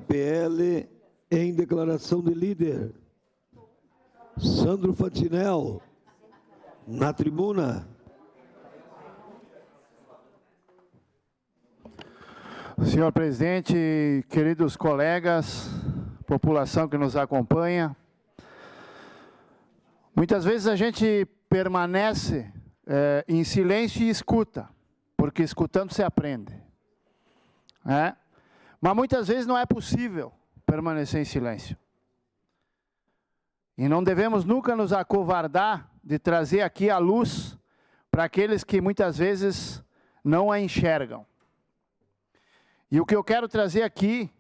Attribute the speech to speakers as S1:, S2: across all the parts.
S1: PL em declaração de líder. Sandro Fantinel, na tribuna.
S2: Senhor presidente, queridos colegas, população que nos acompanha, muitas vezes a gente permanece em silêncio e escuta, porque escutando se aprende. Mas muitas vezes não é possível permanecer em silêncio. E não devemos nunca nos acovardar de trazer aqui a luz para aqueles que muitas vezes não a enxergam. E o que eu quero trazer aqui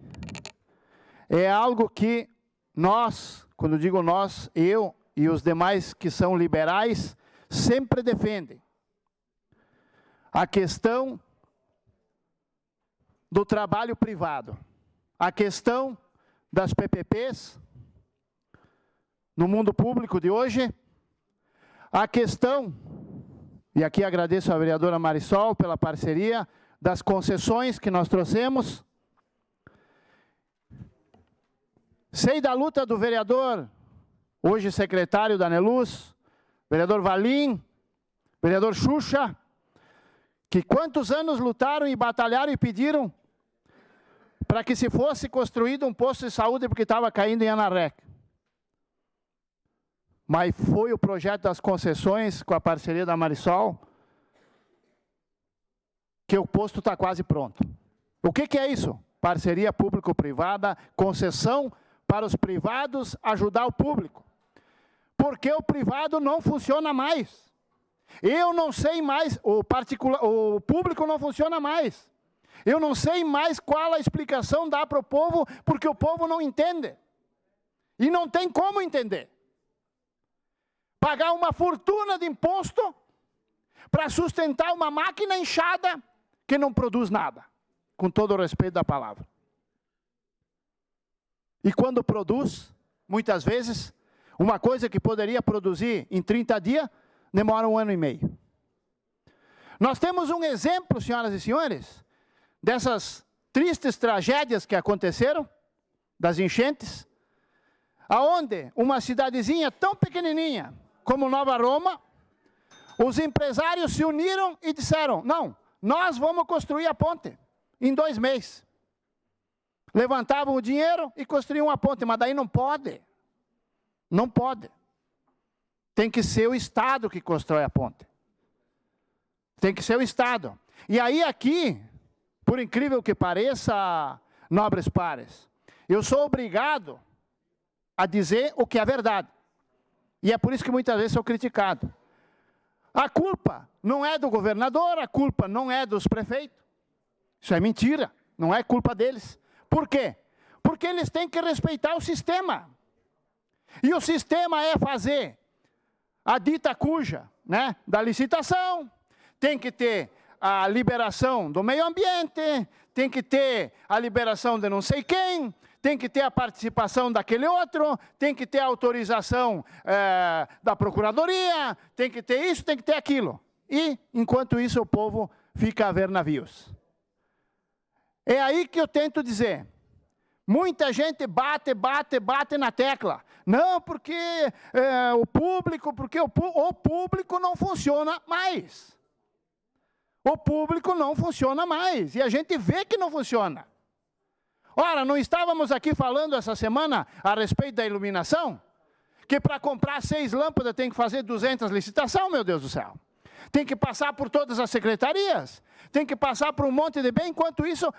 S2: é algo que nós, quando digo nós, eu e os demais que são liberais, sempre defendem. A questão do trabalho privado, a questão das PPPs no mundo público de hoje, a questão, e aqui agradeço à vereadora Marisol pela parceria, das concessões que nós trouxemos. Sei da luta do vereador, hoje secretário da Neluz, vereador Valim, vereador Xuxa, que quantos anos lutaram e batalharam e pediram para que se fosse construído um posto de saúde porque estava caindo em Anarec. Mas foi o projeto das concessões, com a parceria da Marisol, que o posto está quase pronto. O que é isso? Parceria público-privada, concessão para os privados ajudar o público. Porque o privado não funciona mais. Eu não sei mais, o público não funciona mais. Eu não sei mais qual a explicação dá para o povo, porque o povo não entende. E não tem como entender. Pagar uma fortuna de imposto para sustentar uma máquina inchada que não produz nada, com todo o respeito da palavra. E quando produz, muitas vezes, uma coisa que poderia produzir em 30 dias, demora 1 ano e meio. Nós temos um exemplo, senhoras e senhores, dessas tristes tragédias que aconteceram, das enchentes, aonde uma cidadezinha tão pequenininha como Nova Roma, os empresários se uniram e disseram, não, nós vamos construir a ponte em 2 meses. Levantavam o dinheiro e construíam a ponte, mas daí não pode. Não pode. Tem que ser o Estado que constrói a ponte. Tem que ser o Estado. E aí aqui, por incrível que pareça, nobres pares, eu sou obrigado a dizer o que é verdade. E é por isso que muitas vezes sou criticado. A culpa não é do governador, a culpa não é dos prefeitos. Isso é mentira, não é culpa deles. Por quê? Porque eles têm que respeitar o sistema. E o sistema é fazer a dita cuja, né, da licitação, tem que ter a liberação do meio ambiente, tem que ter a liberação de não sei quem, tem que ter a participação daquele outro, tem que ter a autorização da procuradoria, tem que ter isso, tem que ter aquilo. E, enquanto isso, o povo fica a ver navios. É aí que eu tento dizer. Muita gente bate na tecla. Não, porque o público não funciona mais. O público não funciona mais. E a gente vê que não funciona. Ora, não estávamos aqui falando essa semana a respeito da iluminação? Que para comprar 6 lâmpadas tem que fazer 200 licitações, meu Deus do céu. Tem que passar por todas as secretarias. Tem que passar por um monte de bem. Enquanto isso,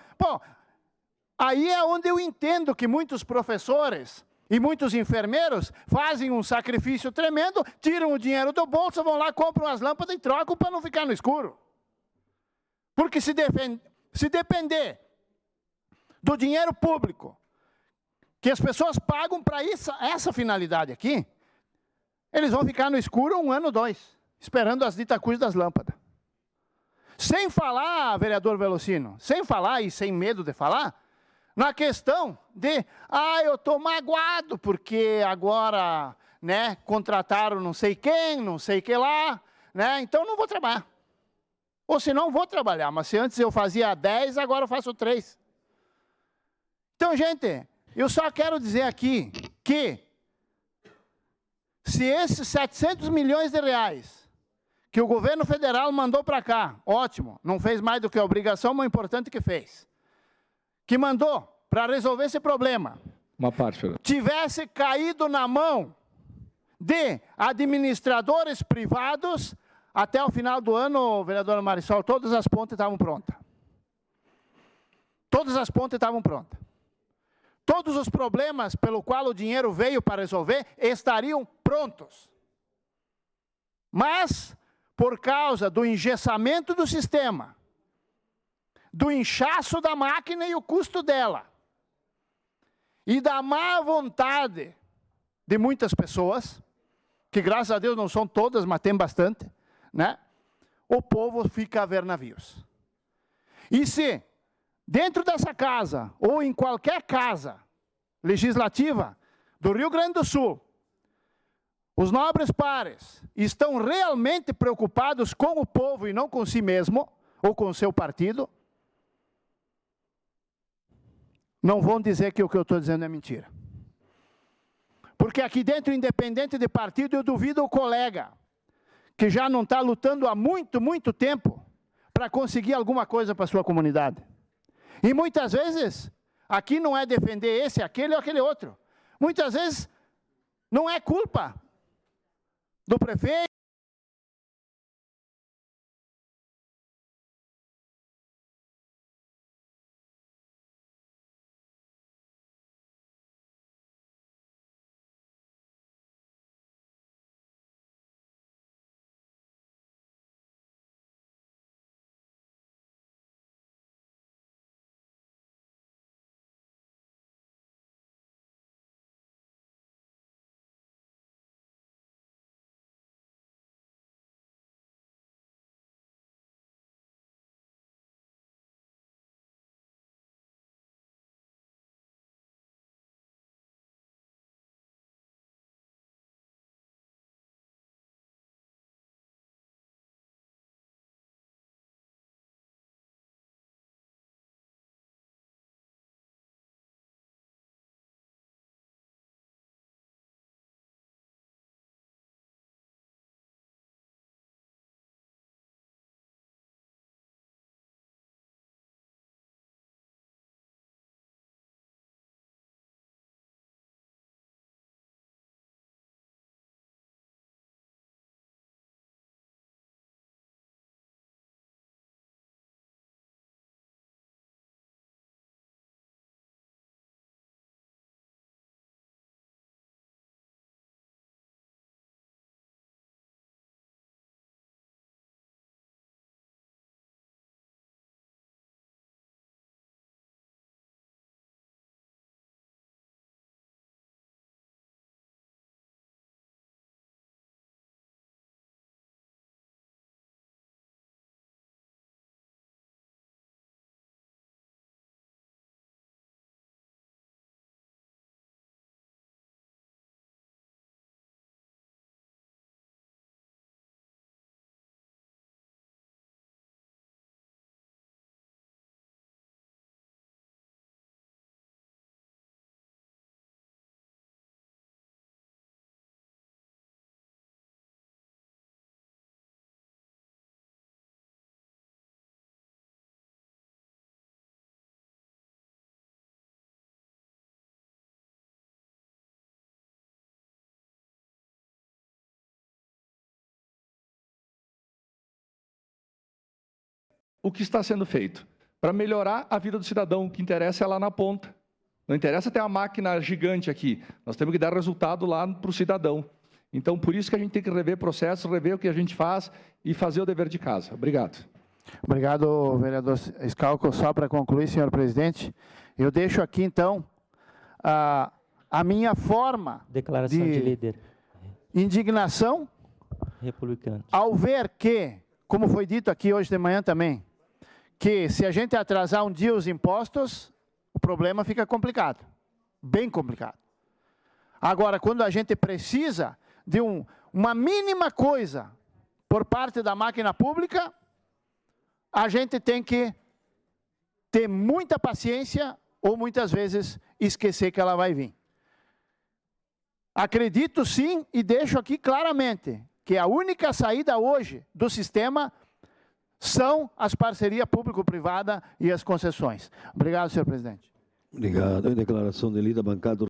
S2: aí é onde eu entendo que muitos professores e muitos enfermeiros fazem um sacrifício tremendo, tiram o dinheiro do bolso, vão lá, compram as lâmpadas e trocam para não ficar no escuro. Porque se depender do dinheiro público, que as pessoas pagam para essa finalidade aqui, eles vão ficar no escuro 1 ano, 2, esperando as ditas cujas das lâmpadas. Sem falar, vereador Velocino, sem falar e sem medo de falar, na questão de, eu estou magoado, porque agora, né, contrataram não sei quem, não sei que lá, né, então não vou trabalhar. Ou se não, vou trabalhar, mas se antes eu fazia 10, agora eu faço 3. Então, gente, eu só quero dizer aqui que se esses 700 milhões de reais que o governo federal mandou para cá, ótimo, não fez mais do que a obrigação, mas o importante que fez, que mandou para resolver esse problema,
S3: Uma parte, Fernando.
S2: tivesse caído na mão de administradores privados, até o final do ano, vereadora Marisol, todas as pontes estavam prontas. Todas as pontes estavam prontas. Todos os problemas pelo qual o dinheiro veio para resolver estariam prontos. Mas, por causa do engessamento do sistema, do inchaço da máquina e o custo dela, e da má vontade de muitas pessoas, que graças a Deus não são todas, mas tem bastante, né? O povo fica a ver navios. E se dentro dessa casa, ou em qualquer casa legislativa do Rio Grande do Sul, os nobres pares estão realmente preocupados com o povo e não com si mesmo, ou com o seu partido, não vão dizer que o que eu estou dizendo é mentira. Porque aqui dentro, independente de partido, eu duvido o colega, que já não está lutando há muito, muito tempo, para conseguir alguma coisa para a sua comunidade. E muitas vezes, aqui não é defender esse, aquele ou aquele outro. Muitas vezes, não é culpa do prefeito,
S3: O que está sendo feito? Para melhorar a vida do cidadão, o que interessa é lá na ponta. Não interessa ter uma máquina gigante aqui. Nós temos que dar resultado lá para o cidadão. Então, por isso que a gente tem que rever processos, rever o que a gente faz e fazer o dever de casa. Obrigado.
S2: Obrigado, vereador Scalco. Só para concluir, senhor presidente, eu deixo aqui, então, a minha forma
S4: Declaração de líder
S2: indignação
S4: republicano.
S2: ao ver que, como foi dito aqui hoje de manhã também, que se a gente atrasar um dia os impostos, o problema fica complicado, bem complicado. Agora, quando a gente precisa de uma mínima coisa por parte da máquina pública, a gente tem que ter muita paciência ou muitas vezes esquecer que ela vai vir. Acredito sim, e deixo aqui claramente, que a única saída hoje do sistema são as parcerias público-privada e as concessões. Obrigado, senhor presidente.
S1: Obrigado. Em declaração de lida, bancada